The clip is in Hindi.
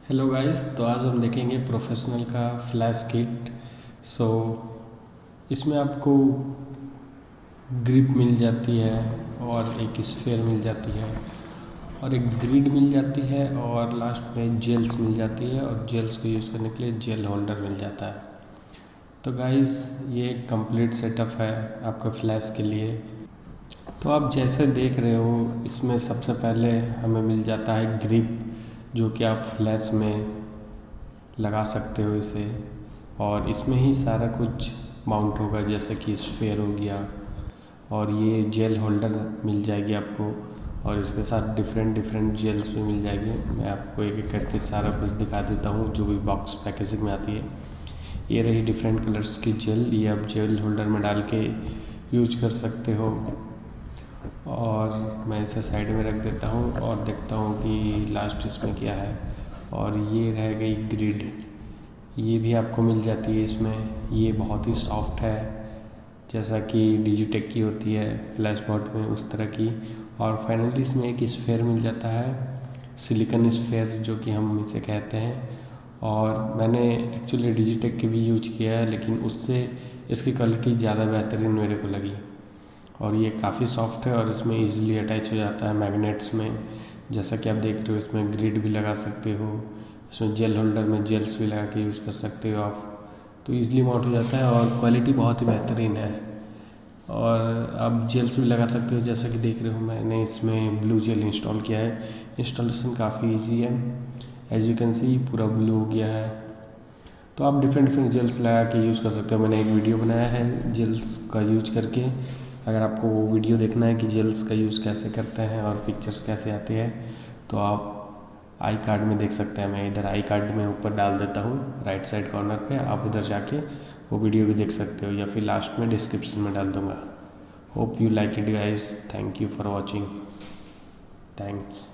हेलो गाइस, तो आज हम देखेंगे प्रोफेशनल का फ्लैश किट। सो इसमें आपको ग्रिप मिल जाती है और एक स्फेयर मिल जाती है और एक ग्रिड मिल जाती है और लास्ट में जेल्स मिल जाती है और जेल्स को यूज़ करने के लिए जेल होल्डर मिल जाता है। तो गाइस ये एक कंप्लीट सेटअप है आपका फ्लैश के लिए। तो आप जैसे देख रहे हो इसमें सबसे पहले हमें मिल जाता है ग्रिप, जो कि आप फ्लैश में लगा सकते हो इसे, और इसमें ही सारा कुछ माउंट होगा जैसे कि स्फेयर हो गया और ये जेल होल्डर मिल जाएगी आपको और इसके साथ डिफरेंट डिफरेंट जेल्स भी मिल जाएगी। मैं आपको एक एक करके सारा कुछ दिखा देता हूँ जो भी बॉक्स पैकेजिंग में आती है। ये रही डिफरेंट कलर्स की जेल, ये आप जेल होल्डर में डाल के यूज कर सकते हो। और मैं इसे साइड में रख देता हूँ और देखता हूँ कि लास्ट इसमें क्या है। और ये रह गई ग्रिड, ये भी आपको मिल जाती है इसमें। ये बहुत ही सॉफ्ट है जैसा कि डिजिटेक की होती है फ्लैश बोर्ड में उस तरह की। और फाइनली इसमें एक स्फेयर मिल जाता है, सिलिकॉन स्फेयर जो कि हम इसे कहते हैं। और मैंने एक्चुअली डिजिटेक की भी यूज किया है लेकिन उससे इसकी क्वालिटी ज़्यादा बेहतरीन मेरे को लगी। और ये काफ़ी सॉफ्ट है और इसमें इजीली अटैच हो जाता है मैग्नेट्स में। जैसा कि आप देख रहे हो इसमें ग्रिड भी लगा सकते हो, इसमें जेल होल्डर में जेल्स भी लगा के यूज़ कर सकते हो आप। तो ईज़िली माउंट हो जाता है और क्वालिटी बहुत ही बेहतरीन है। और आप जेल्स भी लगा सकते हो जैसा कि देख रहे हो मैंने इसमें ब्लू जेल इंस्टॉल किया है। इंस्टॉलेशन काफ़ी इजी है, एज यू कैन सी पूरा ब्लू हो गया है। तो आप डिफरेंट डिफरेंट जेल्स लगा के यूज़ कर सकते हो। मैंने एक वीडियो बनाया है जेल्स का यूज करके, अगर आपको वो वीडियो देखना है कि जेल्स का यूज़ कैसे करते हैं और पिक्चर्स कैसे आती है तो आप आई कार्ड में देख सकते हैं। मैं इधर आई कार्ड में ऊपर डाल देता हूँ राइट साइड कॉर्नर पे, आप उधर जाके वो वीडियो भी देख सकते हो या फिर लास्ट में डिस्क्रिप्शन में डाल दूँगा। Hope you like it guys, thank you for watching, thanks.